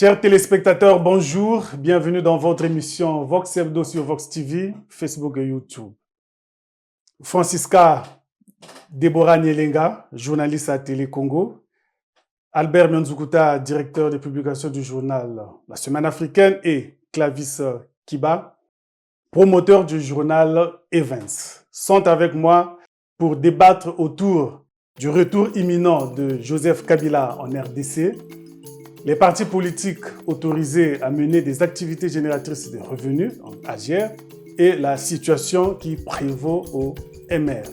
Chers téléspectateurs, bonjour. Bienvenue dans votre émission Vox Hebdo sur Vox TV, Facebook et YouTube. Francisca Deborah Nielenga, journaliste à Télé Congo. Albert Mianzukuta, directeur de publication du journal La Semaine africaine. Et Clavis Kiba, promoteur du journal Evans, sont avec moi pour débattre autour du retour imminent de Joseph Kabila en RDC, les partis politiques autorisés à mener des activités génératrices de revenus, AGR, et la situation qui prévaut au MR,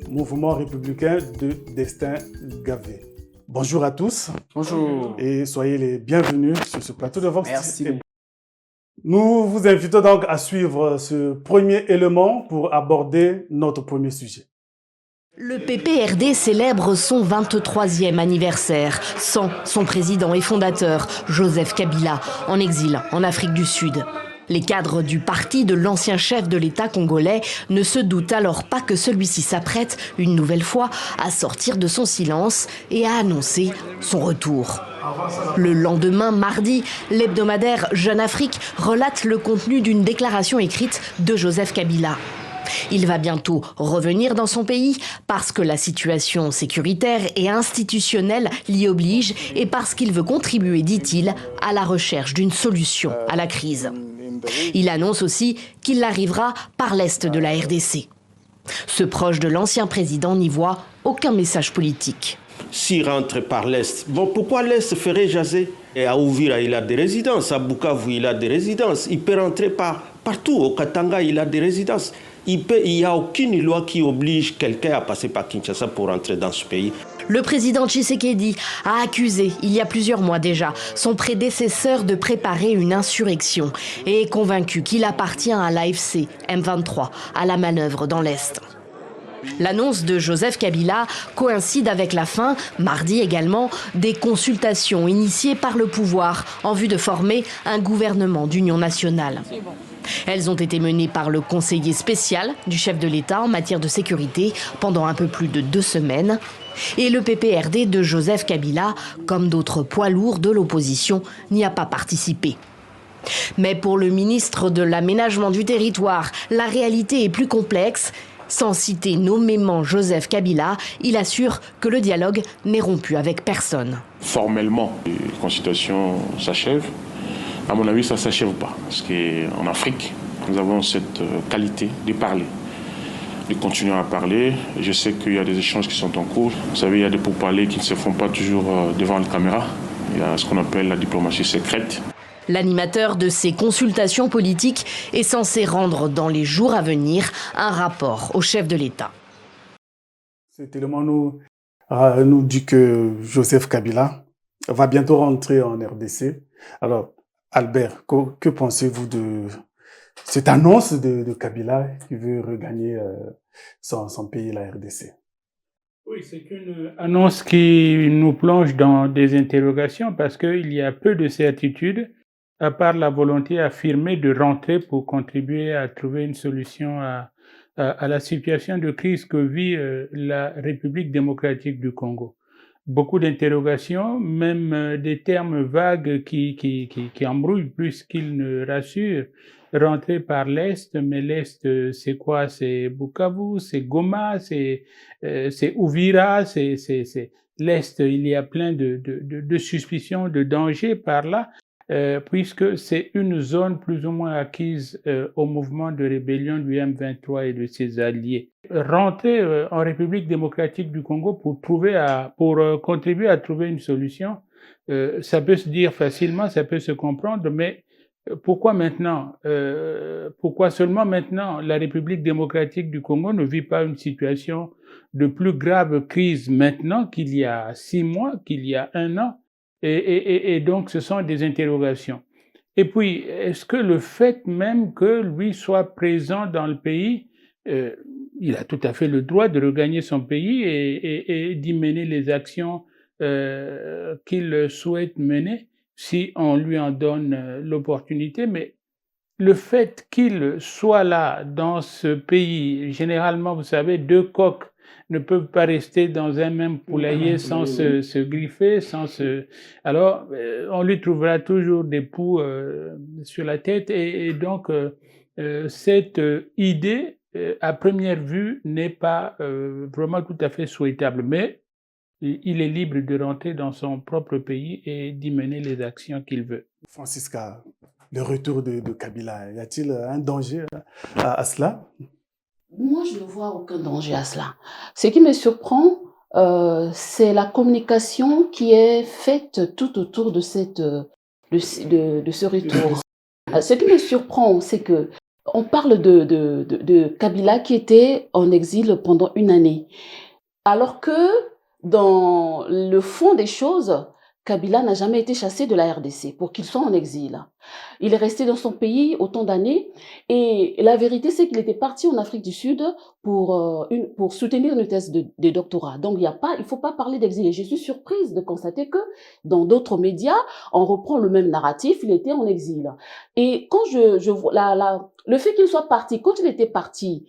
Mouvement républicain de destin gavé. Bonjour à tous. Bonjour. Et soyez les bienvenus sur ce plateau de Vox. Merci. Nous vous invitons donc à suivre ce premier élément pour aborder notre premier sujet. Le PPRD célèbre son 23e anniversaire, sans son président et fondateur, Joseph Kabila, en exil en Afrique du Sud. Les cadres du parti de l'ancien chef de l'État congolais ne se doutent alors pas que celui-ci s'apprête, une nouvelle fois, à sortir de son silence et à annoncer son retour. Le lendemain, mardi, l'hebdomadaire Jeune Afrique relate le contenu d'une déclaration écrite de Joseph Kabila. Il va bientôt revenir dans son pays parce que la situation sécuritaire et institutionnelle l'y oblige et parce qu'il veut contribuer, dit-il, à la recherche d'une solution à la crise. Il annonce aussi qu'il arrivera par l'est de la RDC. Ce proche de l'ancien président n'y voit aucun message politique. S'il rentre par l'Est, pourquoi l'Est ferait jaser? Et à Ouvira, il a des résidences. À Bukavu, il a des résidences. Il peut rentrer partout. Au Katanga, il a des résidences. Il n'y a aucune loi qui oblige quelqu'un à passer par Kinshasa pour rentrer dans ce pays. Le président Tshisekedi a accusé, il y a plusieurs mois déjà, son prédécesseur de préparer une insurrection et est convaincu qu'il appartient à l'AFC M23, à la manœuvre dans l'Est. L'annonce de Joseph Kabila coïncide avec la fin, mardi également, des consultations initiées par le pouvoir en vue de former un gouvernement d'union nationale. Elles ont été menées par le conseiller spécial du chef de l'État en matière de sécurité pendant un peu plus de 2 semaines. Et le PPRD de Joseph Kabila, comme d'autres poids lourds de l'opposition, n'y a pas participé. Mais pour le ministre de l'Aménagement du Territoire, la réalité est plus complexe. Sans citer nommément Joseph Kabila, il assure que le dialogue n'est rompu avec personne. Formellement, les consultations s'achèvent. À mon avis, ça ne s'achève pas. Parce qu'en Afrique, nous avons cette qualité de parler, de continuer à parler. Je sais qu'il y a des échanges qui sont en cours. Vous savez, il y a des pourparlers qui ne se font pas toujours devant la caméra. Il y a ce qu'on appelle la diplomatie secrète. L'animateur de ces consultations politiques est censé rendre dans les jours à venir un rapport au chef de l'État. Cet élément nous dit que Joseph Kabila va bientôt rentrer en RDC. Alors, Albert, que pensez-vous de cette annonce de Kabila qui veut regagner son pays, la RDC? Oui, c'est une annonce qui nous plonge dans des interrogations parce qu'il y a peu de certitudes, à part la volonté affirmée de rentrer pour contribuer à trouver une solution à la situation de crise que vit la République démocratique du Congo. Beaucoup d'interrogations, même des termes vagues qui embrouillent plus qu'ils ne rassurent. Rentrer par l'Est, mais l'Est, c'est quoi? C'est Bukavu, c'est Goma, c'est Uvira, c'est l'Est. Il y a plein de suspicions, de dangers par là, puisque c'est une zone plus ou moins acquise au mouvement de rébellion du M23 et de ses alliés. Rentrer en République démocratique du Congo pour contribuer à trouver une solution, ça peut se dire facilement, ça peut se comprendre, mais pourquoi maintenant? Pourquoi seulement maintenant la République démocratique du Congo ne vit pas une situation de plus grave crise maintenant qu'il y a 6 mois, qu'il y a 1 an? Et donc ce sont des interrogations. Et puis, est-ce que le fait même que lui soit présent dans le pays, il a tout à fait le droit de regagner son pays et d'y mener les actions qu'il souhaite mener, si on lui en donne l'opportunité, mais le fait qu'il soit là, dans ce pays, généralement, vous savez, 2 coqs ne peuvent pas rester dans un même poulailler sans se griffer, Alors, on lui trouvera toujours des poux sur la tête et donc cette idée, à première vue, n'est pas vraiment tout à fait souhaitable. Mais il est libre de rentrer dans son propre pays et d'y mener les actions qu'il veut. Francisca, le retour de Kabila, y a-t-il un danger à cela? Moi, je ne vois aucun danger à cela. Ce qui me surprend, c'est la communication qui est faite tout autour de ce retour. Ce qui me surprend, c'est que on parle de Kabila qui était en exil pendant une année, alors que dans le fond des choses, Kabila n'a jamais été chassé de la RDC pour qu'il soit en exil. Il est resté dans son pays autant d'années et la vérité c'est qu'il était parti en Afrique du Sud pour soutenir une thèse de doctorat. Donc il faut pas parler d'exil. Et je suis surprise de constater que dans d'autres médias, on reprend le même narratif, il était en exil. Et quand je vois le fait qu'il soit parti, quand il était parti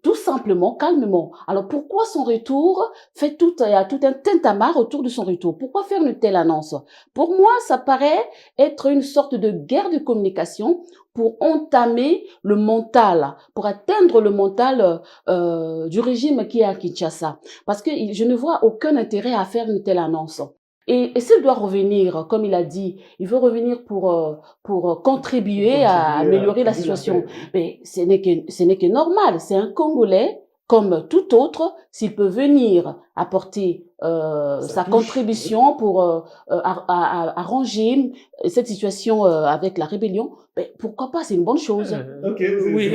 tout simplement, calmement. Alors pourquoi son retour il y a tout un tintamarre autour de son retour? Pourquoi faire une telle annonce? Pour moi, ça paraît être une sorte de guerre de communication pour entamer le mental, pour atteindre le mental du régime qui est à Kinshasa. Parce que je ne vois aucun intérêt à faire une telle annonce. Et s'il doit revenir, comme il a dit, il veut revenir pour contribuer à améliorer la situation. Mais ce n'est que normal. C'est un Congolais comme tout autre, s'il peut venir apporter sa contribution pour arranger cette situation avec la rébellion, ben, pourquoi pas, c'est une bonne chose. Ok, oui,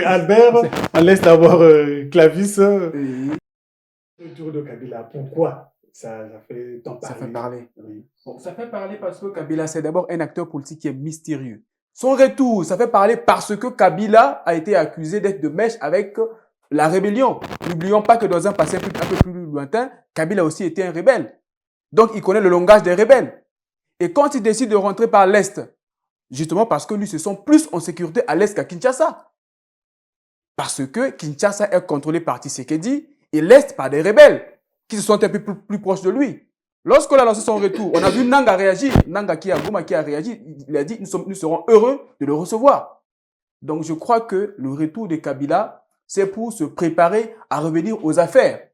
Albert, on laisse d'abord Clavis. Le tour de Kabila, pourquoi ça fait tant parler? Ça fait parler. Oui. Bon, ça fait parler parce que Kabila, c'est d'abord un acteur politique qui est mystérieux. Son retour, ça fait parler parce que Kabila a été accusé d'être de mèche avec la rébellion. N'oublions pas que dans un passé un peu plus lointain, Kabila aussi était un rebelle. Donc, il connaît le langage des rebelles. Et quand il décide de rentrer par l'Est, justement parce que lui se sent plus en sécurité à l'Est qu'à Kinshasa. Parce que Kinshasa est contrôlé par Tshisekedi et l'Est par des rebelles qui se sont un peu plus proches de lui. Lorsqu'on a lancé son retour, on a vu Nanga réagir. Nanga qui a réagi, il a dit nous serons heureux de le recevoir. Donc je crois que le retour de Kabila, c'est pour se préparer à revenir aux affaires.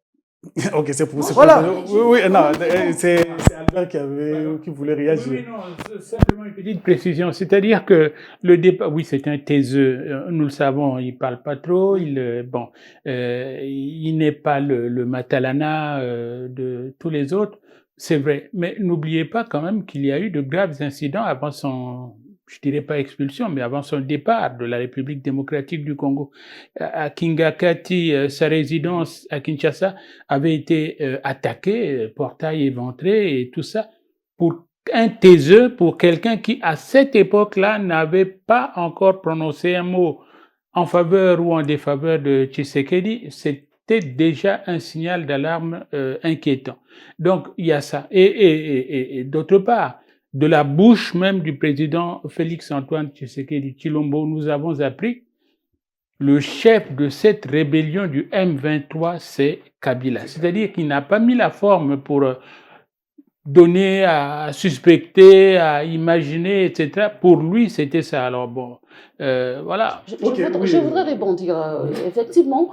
Ok, c'est pour se voilà. préparer. Oui, non, c'est Albert qui voulait réagir. Oui, non, simplement une petite précision. C'est-à-dire que le départ, oui, c'est un taiseux. Nous le savons, il parle pas trop. Il n'est pas le Matalana de tous les autres. C'est vrai. Mais n'oubliez pas quand même qu'il y a eu de graves incidents avant je dirais pas expulsion, mais avant son départ de la République démocratique du Congo. À Kingakati, sa résidence à Kinshasa avait été attaquée, portail éventré et tout ça, pour un taiseux, pour quelqu'un qui, à cette époque-là, n'avait pas encore prononcé un mot en faveur ou en défaveur de Tshisekedi. C'était déjà un signal d'alarme inquiétant. Donc, il y a ça. Et d'autre part, de la bouche même du président Félix-Antoine Tshisekedi Tshilombo, nous avons appris le chef de cette rébellion du M23, c'est Kabila. C'est-à-dire qu'il n'a pas mis la forme pour donner à suspecter, à imaginer, etc. Pour lui, c'était ça. Alors bon, voilà. Je voudrais rebondir. Effectivement,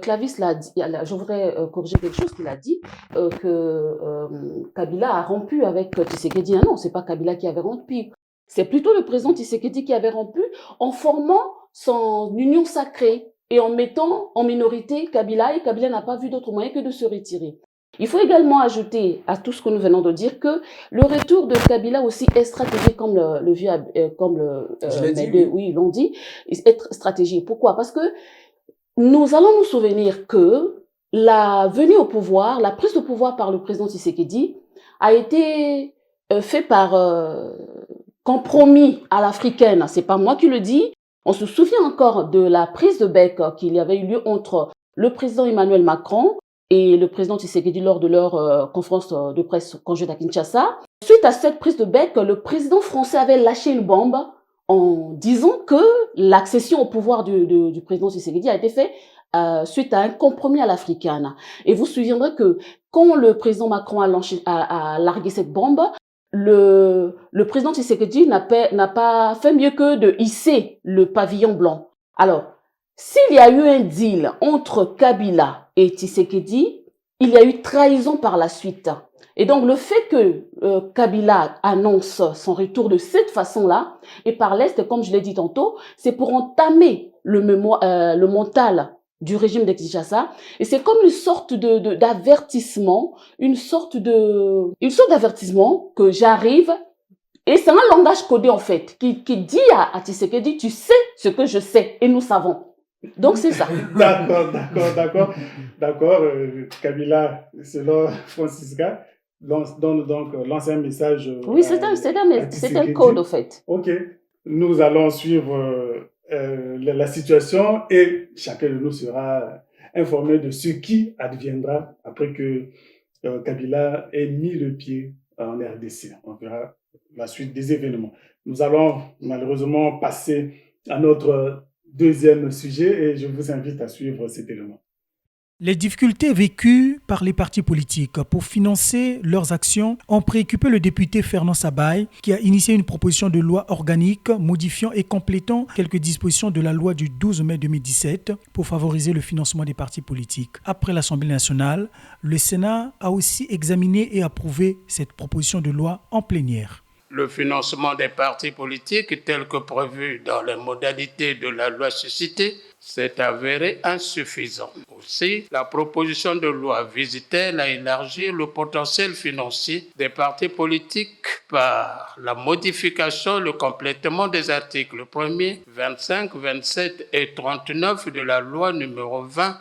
Clavis l'a dit, je voudrais corriger quelque chose qu'il a dit, que Kabila a rompu avec Tshisekedi. Non, c'est pas Kabila qui avait rompu. C'est plutôt le président Tshisekedi qui avait rompu en formant son union sacrée et en mettant en minorité Kabila, et Kabila n'a pas vu d'autre moyen que de se retirer. Il faut également ajouter à tout ce que nous venons de dire que le retour de Kabila aussi est stratégique, comme oui, l'ont dit, est stratégique. Pourquoi? Parce que nous allons nous souvenir que la venue au pouvoir, la prise de pouvoir par le président Tshisekedi a été fait par compromis à l'africaine. C'est pas moi qui le dis. On se souvient encore de la prise de bec qu'il y avait eu lieu entre le président Emmanuel Macron et le président Tshisekedi lors de leur conférence de presse conjointe à Kinshasa. Suite à cette prise de bec, le président français avait lâché une bombe en disant que l'accession au pouvoir du président Tshisekedi a été faite suite à un compromis à l'africaine. Et vous vous souviendrez que quand le président Macron a largué cette bombe, le président Tshisekedi n'a pas fait mieux que de hisser le pavillon blanc. Alors, s'il y a eu un deal entre Kabila et Tshisekedi, il y a eu trahison par la suite. Et donc, le fait que Kabila annonce son retour de cette façon-là, et par l'Est, comme je l'ai dit tantôt, c'est pour entamer le mental du régime de Kinshasa. Et c'est comme une sorte d'avertissement, une sorte d'avertissement que j'arrive, et c'est un langage codé en fait, qui dit à Tshisekedi, tu sais ce que je sais, et nous savons. Donc c'est ça. D'accord. Kabila, selon Francisca, donne donc l'ancien message. Oui, c'est un code, en fait. Ok. Nous allons suivre la situation et chacun de nous sera informé de ce qui adviendra après que Kabila ait mis le pied en RDC. On verra la suite des événements. Nous allons malheureusement passer à notre deuxième sujet et je vous invite à suivre cet élément. Les difficultés vécues par les partis politiques pour financer leurs actions ont préoccupé le député Fernand Sabaye qui a initié une proposition de loi organique modifiant et complétant quelques dispositions de la loi du 12 mai 2017 pour favoriser le financement des partis politiques. Après l'Assemblée nationale, le Sénat a aussi examiné et approuvé cette proposition de loi en plénière. Le financement des partis politiques tel que prévu dans les modalités de la loi suscitée s'est avéré insuffisant. Aussi, la proposition de loi vise-t-elle à élargir le potentiel financier des partis politiques par la modification, le complétement des articles 1er, 25, 27 et 39 de la loi numéro 20-2017.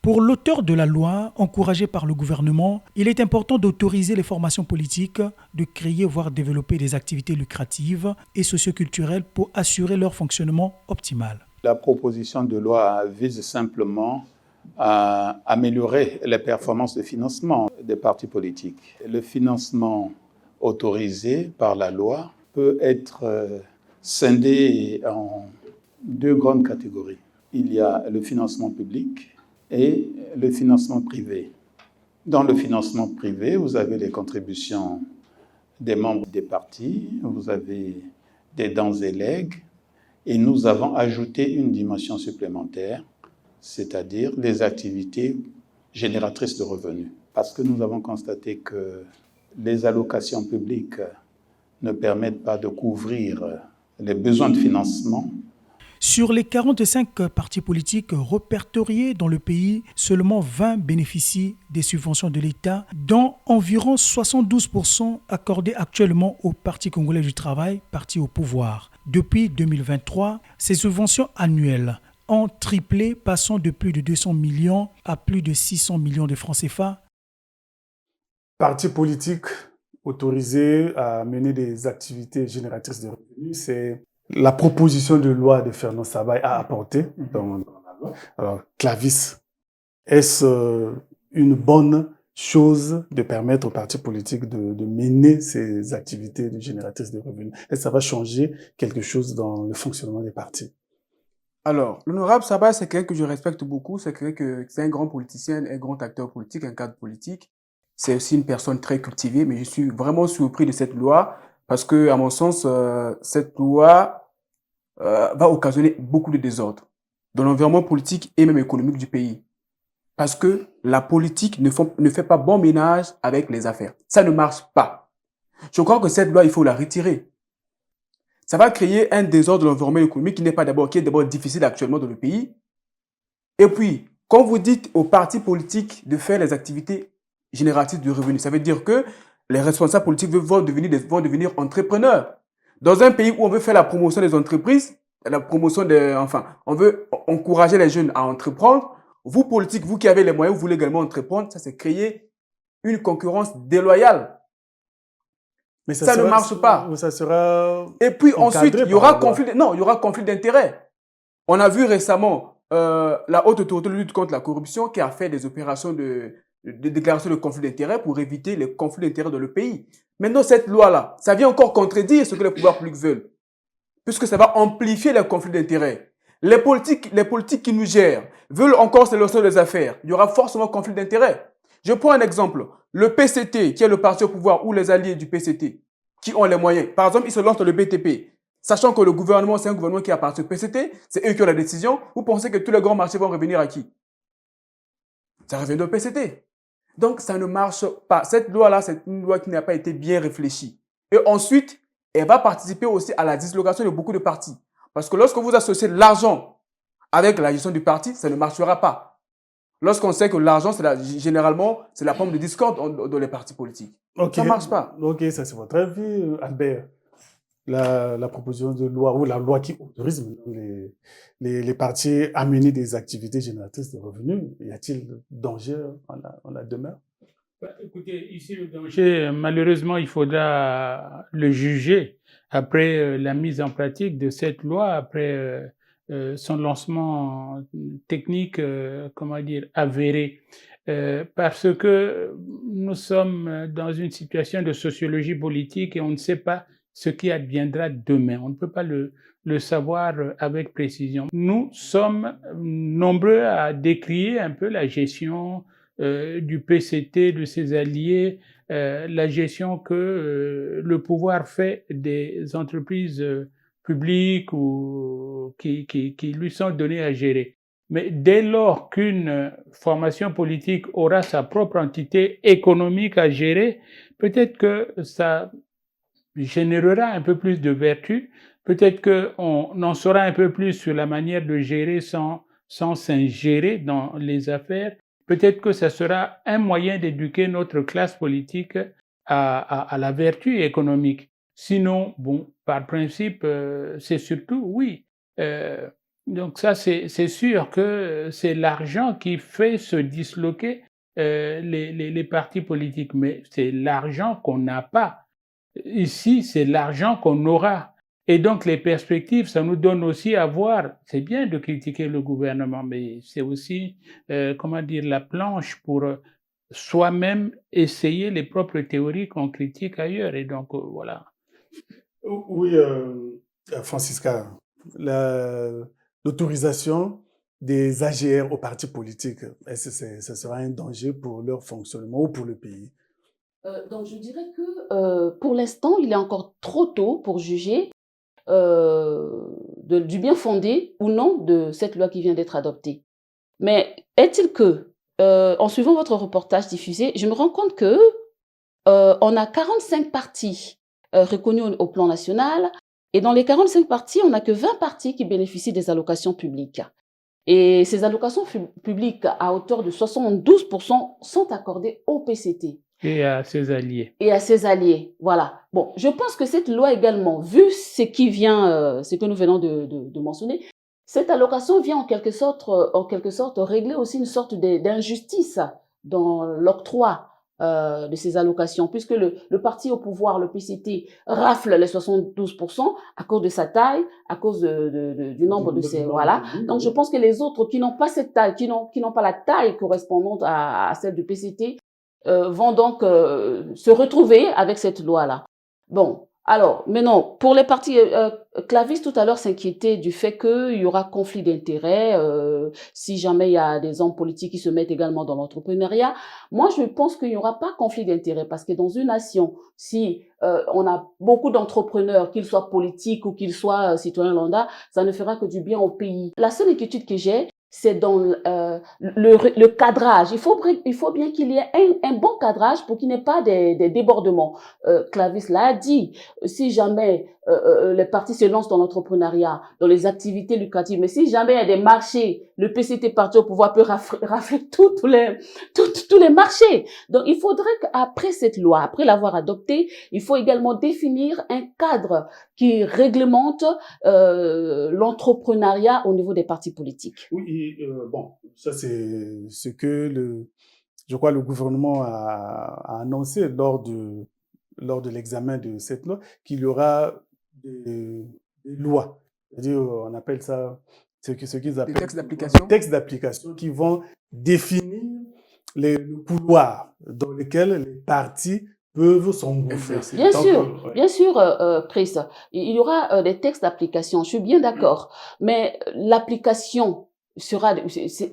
Pour l'auteur de la loi, encouragé par le gouvernement, il est important d'autoriser les formations politiques de créer voire développer des activités lucratives et socioculturelles pour assurer leur fonctionnement optimal. La proposition de loi vise simplement à améliorer les performances de financement des partis politiques. Le financement autorisé par la loi peut être scindé en deux grandes catégories. Il y a le financement public et le financement privé. Dans le financement privé, vous avez les contributions des membres des partis, vous avez des dons et legs, et nous avons ajouté une dimension supplémentaire, c'est-à-dire les activités génératrices de revenus. Parce que nous avons constaté que les allocations publiques ne permettent pas de couvrir les besoins de financement. Sur les 45 partis politiques répertoriés dans le pays, seulement 20 bénéficient des subventions de l'État, dont environ 72% accordées actuellement au Parti congolais du travail, parti au pouvoir. Depuis 2023, ces subventions annuelles ont triplé, passant de plus de 200 millions à plus de 600 millions de francs CFA. Partis politiques autorisés à mener des activités génératrices de revenus, c'est la proposition de loi de Fernand Sabaye a apporté dans la loi. Alors, Clavis, est-ce une bonne chose de permettre aux partis politiques de mener ces activités génératrices de revenus? Est-ce que ça va changer quelque chose dans le fonctionnement des partis? Alors, l'honorable Sabaye, c'est quelqu'un que je respecte beaucoup, c'est un grand politicien, un grand acteur politique, un cadre politique. C'est aussi une personne très cultivée, mais je suis vraiment surpris de cette loi parce que, à mon sens, cette loi va occasionner beaucoup de désordre dans l'environnement politique et même économique du pays. Parce que la politique ne fait pas bon ménage avec les affaires. Ça ne marche pas. Je crois que cette loi, il faut la retirer. Ça va créer un désordre dans l'environnement économique qui est d'abord difficile actuellement dans le pays. Et puis, quand vous dites aux partis politiques de faire les activités génératrices de revenus, ça veut dire que les responsables politiques vont devenir entrepreneurs. Dans un pays où on veut faire la promotion des entreprises, on veut encourager les jeunes à entreprendre, vous politiques, vous qui avez les moyens, vous voulez également entreprendre, ça c'est créer une concurrence déloyale. Mais ça ne marche pas. Ça sera. Et puis ensuite, il y aura conflit d'intérêts. On a vu récemment la Haute Autorité de lutte contre la corruption qui a fait des opérations de déclaration de conflit d'intérêts pour éviter les conflits d'intérêts dans le pays. Maintenant, cette loi-là, ça vient encore contredire ce que les pouvoirs publics veulent, puisque ça va amplifier les conflits d'intérêts. les politiques qui nous gèrent veulent encore se lancer des affaires, il y aura forcément conflit d'intérêts. Je prends un exemple. Le PCT, qui est le parti au pouvoir, ou les alliés du PCT, qui ont les moyens. Par exemple, ils se lancent dans le BTP. Sachant que le gouvernement, c'est un gouvernement qui appartient au PCT, c'est eux qui ont la décision. Vous pensez que tous les grands marchés vont revenir à qui? Ça revient au PCT. Donc, ça ne marche pas. Cette loi-là, c'est une loi qui n'a pas été bien réfléchie. Et ensuite, elle va participer aussi à la dislocation de beaucoup de partis. Parce que lorsque vous associez l'argent avec la gestion du parti, ça ne marchera pas. Lorsqu'on sait que l'argent, généralement, c'est la pomme de discorde dans les partis politiques. Ok. Ça ne marche pas. Ok, ça c'est votre avis, Albert. La proposition de loi ou la loi qui autorise les partis à mener des activités génératrices de revenus, y a-t-il danger en la demeure? Écoutez, ici le danger, malheureusement, il faudra le juger après la mise en pratique de cette loi, après son lancement technique, comment dire, avéré. Parce que nous sommes dans une situation de sociologie politique et on ne sait pas ce qui adviendra demain. On ne peut pas le savoir avec précision. Nous sommes nombreux à décrier un peu la gestion du PCT, de ses alliés, la gestion que le pouvoir fait des entreprises publiques ou qui lui sont données à gérer. Mais dès lors qu'une formation politique aura sa propre entité économique à gérer, peut-être que ça générera un peu plus de vertu, peut-être qu'on en saura un peu plus sur la manière de gérer sans s'ingérer dans les affaires, peut-être que ça sera un moyen d'éduquer notre classe politique à la vertu économique. Sinon, bon, par principe, c'est surtout, oui. Donc ça, c'est sûr que c'est l'argent qui fait se disloquer les partis politiques, mais c'est l'argent qu'on n'a pas. Ici, c'est l'argent qu'on aura. Et donc, les perspectives, ça nous donne aussi à voir, c'est bien de critiquer le gouvernement, mais c'est aussi, comment dire, la planche pour soi-même essayer les propres théories qu'on critique ailleurs. Et donc, voilà. Oui, Francisca, l'autorisation des AGR aux partis politiques, est-ce que ce sera un danger pour leur fonctionnement ou pour le pays? Donc, je dirais que pour l'instant, il est encore trop tôt pour juger du bien fondé ou non de cette loi qui vient d'être adoptée. Mais est-il que, en suivant votre reportage diffusé, je me rends compte que on a 45 partis reconnus au plan national, et dans les 45 partis, on n'a que 20 partis qui bénéficient des allocations publiques. Et ces allocations publiques à hauteur de 72% sont accordées au PCT. Et à ses alliés. Et à ses alliés, voilà. Bon, je pense que cette loi également, vu ce qui vient, ce que nous venons de mentionner, cette allocation vient en quelque sorte régler aussi une sorte d'injustice dans l'octroi de ces allocations, puisque le parti au pouvoir, le PCT, rafle les 72% à cause de sa taille, à cause du nombre de ses... Voilà. Donc, je pense que les autres qui n'ont pas cette taille, qui n'ont pas la taille correspondante à celle du PCT, vont donc se retrouver avec cette loi-là. Bon, alors, maintenant, pour les partis, Clavis tout à l'heure s'inquiétait du fait qu'il y aura conflit d'intérêts si jamais il y a des hommes politiques qui se mettent également dans l'entrepreneuriat. Moi, je pense qu'il n'y aura pas conflit d'intérêts parce que dans une nation, si on a beaucoup d'entrepreneurs, qu'ils soient politiques ou qu'ils soient citoyens lambda, ça ne fera que du bien au pays. La seule inquiétude que j'ai, c'est dans le cadrage. Il faut bien qu'il y ait un bon cadrage pour qu'il n'y ait pas des débordements. Clavis l'a dit, si jamais les partis se lancent dans l'entrepreneuriat, dans les activités lucratives, mais si jamais il y a des marchés, le PCT parti au pouvoir peut rafler tous les marchés. Donc il faudrait qu'après cette loi, après l'avoir adoptée, il faut également définir un cadre qui réglemente l'entrepreneuriat au niveau des partis politiques. Oui, bon, ça c'est ce que je crois le gouvernement a annoncé lors de l'examen de cette loi, qu'il y aura des lois. C'est-à-dire, on appelle ça ce qu'ils appellent des textes d'application qui vont définir le couloir dans lequel les partis peuvent s'engouffrer. Bien sûr, Chris. Il y aura des textes d'application, je suis bien d'accord. Mais l'application sera...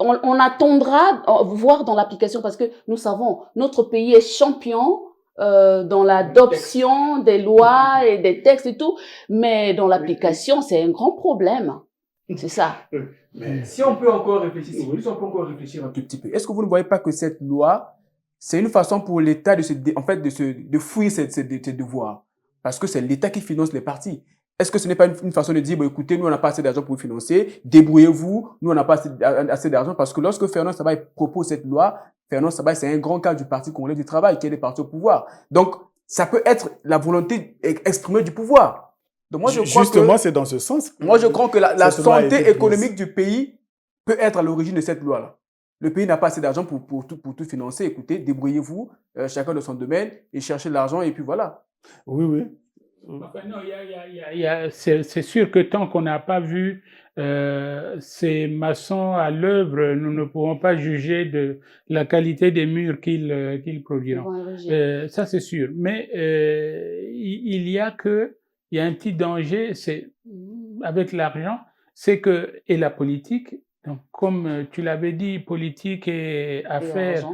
on attendra voir dans l'application parce que nous savons, notre pays est champion dans l'adoption des lois et des textes et tout. Mais dans l'application, c'est un grand problème. C'est ça. Mais si on peut encore réfléchir, un tout petit peu, est-ce que vous ne voyez pas que cette loi, c'est une façon pour l'État de fouiller ses devoirs? Parce que c'est l'État qui finance les partis. Est-ce que ce n'est pas une façon de dire, bon, écoutez, nous, on n'a pas assez d'argent pour vous financer, débrouillez-vous, nous, on n'a pas assez d'argent, parce que lorsque Fernand Sabaye propose cette loi, Fernand Sabaye, c'est un grand cas du Parti congolais du travail, qui est le parti au pouvoir. Donc, ça peut être la volonté exprimée du pouvoir. Donc moi, Justement, c'est dans ce sens. Moi, je crois que la santé économique du pays peut être à l'origine de cette loi-là. Le pays n'a pas assez d'argent pour tout financer. Écoutez, débrouillez-vous, chacun de son domaine, et cherchez l'argent, et puis voilà. Oui. Enfin, non, c'est sûr que tant qu'on n'a pas vu ces maçons à l'œuvre, nous ne pourrons pas juger de la qualité des murs qu'ils produiront. Ça, c'est sûr. Mais il y a un petit danger, c'est avec l'argent, c'est que, et la politique, donc comme tu l'avais dit, politique et affaires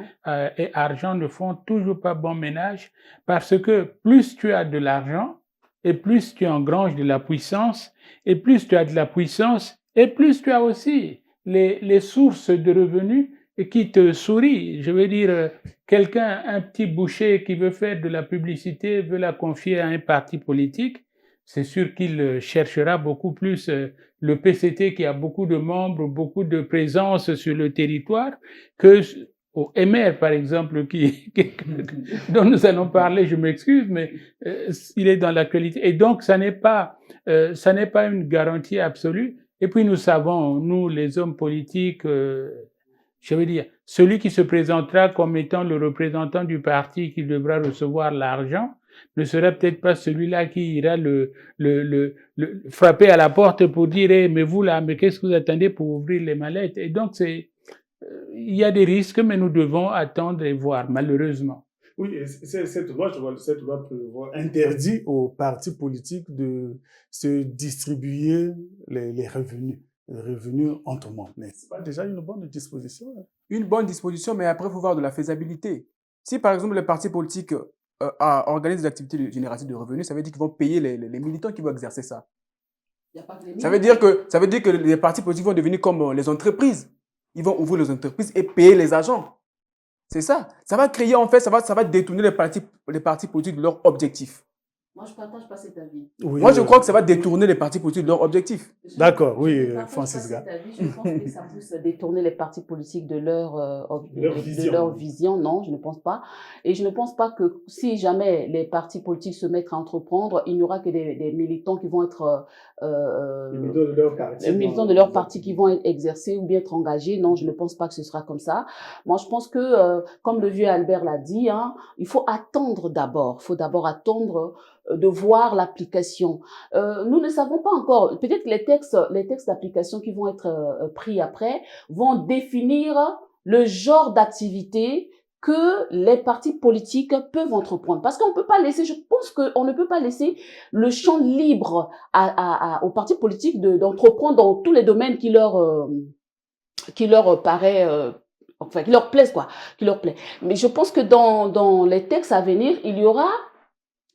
et argent ne font toujours pas bon ménage, parce que plus tu as de l'argent, et plus tu engranges de la puissance, et plus tu as de la puissance, et plus tu as aussi les sources de revenus qui te sourient. Je veux dire, quelqu'un, un petit boucher qui veut faire de la publicité, veut la confier à un parti politique, c'est sûr qu'il cherchera beaucoup plus le PCT qui a beaucoup de membres, beaucoup de présence sur le territoire, que au MR, par exemple, dont nous allons parler, je m'excuse, mais il est dans l'actualité. Et donc, ça n'est pas une garantie absolue. Et puis, nous savons, nous, les hommes politiques, je veux dire, celui qui se présentera comme étant le représentant du parti qui devra recevoir l'argent ne sera peut-être pas celui-là qui ira le frapper à la porte pour dire hey, mais vous là, mais qu'est-ce que vous attendez pour ouvrir les mallettes? Et donc, il y a des risques, mais nous devons attendre et voir, malheureusement. Oui, cette loi interdit aux partis politiques de se distribuer les revenus entre membres. Mais ce n'est pas déjà une bonne disposition? Une bonne disposition, mais après, il faut voir de la faisabilité. Si, par exemple, les partis politiques organisent des activités génératives de revenus, ça veut dire qu'ils vont payer les militants qui vont exercer ça. Ça veut dire que les partis politiques vont devenir comme les entreprises. Ils vont ouvrir les entreprises et payer les agents. C'est ça. Ça va créer, en fait, ça va détourner les partis politiques de leur objectif. Moi, je ne partage pas cet avis. Oui, moi, je crois que ça va détourner les partis politiques de leur objectif. D'accord, oui, Francis Gall. Je pense que ça pousse à détourner les partis politiques de leur vision. Non, je ne pense pas. Et je ne pense pas que si jamais les partis politiques se mettent à entreprendre, il n'y aura que des militants qui vont être... les militants de leur parti qui vont exercer ou bien être engagés. Non, je ne pense pas que ce sera comme ça. Moi, je pense que, comme le vieux Albert l'a dit, il faut attendre d'abord. Il faut d'abord attendre de voir l'application. Nous ne savons pas encore. Peut-être que les textes d'application qui vont être pris après vont définir le genre d'activité que les partis politiques peuvent entreprendre. Parce qu'on peut pas laisser, je pense qu'on ne peut pas laisser le champ libre aux partis politiques d'entreprendre dans tous les domaines qui leur paraît, enfin, qui leur plaisent, quoi, qui leur plaît. Mais je pense que dans les textes à venir, il y aura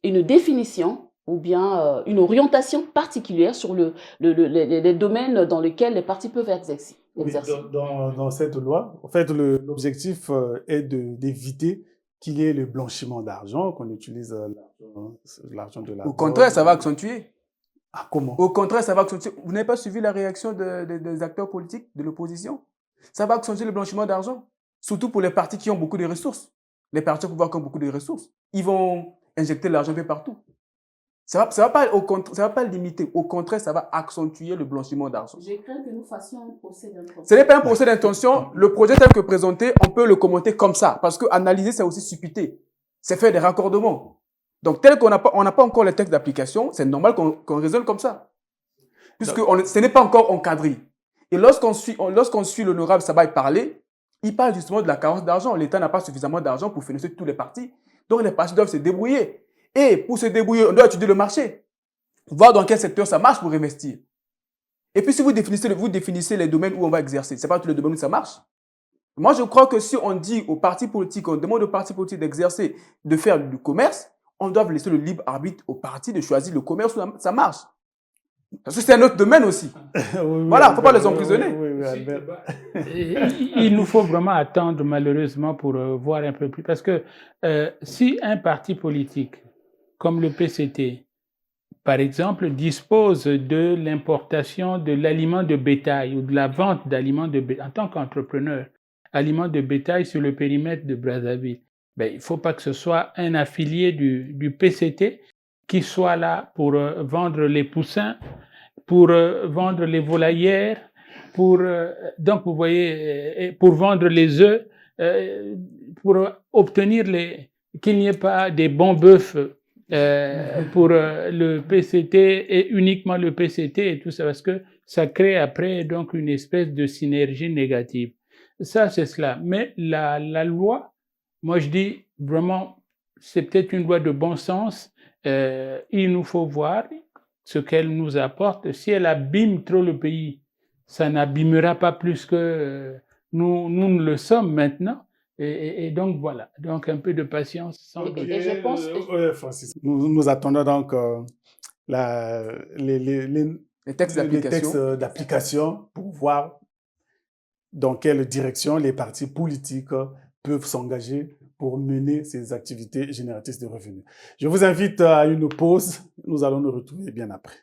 une définition ou bien une orientation particulière sur les domaines dans lesquels les partis peuvent exercer. Oui, dans cette loi, en fait, l'objectif est d'éviter qu'il y ait le blanchiment d'argent, qu'on utilise l'argent de la... Au contraire, ça va accentuer. Ah, comment? Au contraire, ça va accentuer. Vous n'avez pas suivi la réaction des acteurs politiques de l'opposition? Ça va accentuer le blanchiment d'argent, surtout pour les partis qui ont beaucoup de ressources. Les partis au pouvoir qui ont beaucoup de ressources, ils vont injecter l'argent un peu partout. Ça va pas limiter. Au contraire, ça va accentuer le blanchiment d'argent. Je crains que nous fassions un procès d'intention. Ce n'est pas un procès d'intention. Le projet tel que présenté, on peut le commenter comme ça. Parce que analyser, c'est aussi supputer. C'est faire des raccordements. Donc, tel qu'on n'a pas encore les textes d'application, c'est normal qu'on raisonne comme ça. Puisque ce n'est pas encore encadré. Et lorsqu'on suit l'honorable Sabaye parler, il parle justement de la carence d'argent. L'État n'a pas suffisamment d'argent pour financer tous les partis. Donc les partis doivent se débrouiller. Et pour se débrouiller, on doit étudier le marché, voir dans quel secteur ça marche pour investir. Et puis si vous définissez les domaines où on va exercer, ce n'est pas tous les domaines où ça marche. Moi, je crois que si on dit aux partis politiques, on demande aux partis politiques d'exercer, de faire du commerce, on doit laisser le libre arbitre aux partis de choisir le commerce où ça marche. Parce que c'est un autre domaine aussi. Voilà, il ne faut pas les emprisonner. Il nous faut vraiment attendre malheureusement pour voir un peu plus. Parce que si un parti politique comme le PCT, par exemple, dispose de l'importation de l'aliment de bétail ou de la vente d'aliments de bétail, en tant qu'entrepreneur, aliments de bétail sur le périmètre de Brazzaville, il ne faut pas que ce soit un affilié du PCT qui soit là pour vendre les poussins, pour vendre les volaillères, donc vous voyez, pour vendre les œufs, pour obtenir qu'il n'y ait pas des bons bœufs pour le PCT et uniquement le PCT et tout ça, parce que ça crée après donc une espèce de synergie négative. Ça, c'est cela. Mais la loi, moi je dis vraiment, c'est peut-être une loi de bon sens. Il nous faut voir ce qu'elle nous apporte. Si elle abîme trop le pays, ça n'abîmera pas plus que nous ne le sommes maintenant. Et donc voilà, donc un peu de patience. Et je pense... Francis, nous attendons donc les textes d'application pour voir dans quelle direction les partis politiques peuvent s'engager pour mener ces activités génératrices de revenus. Je vous invite à une pause. Nous allons nous retrouver bien après.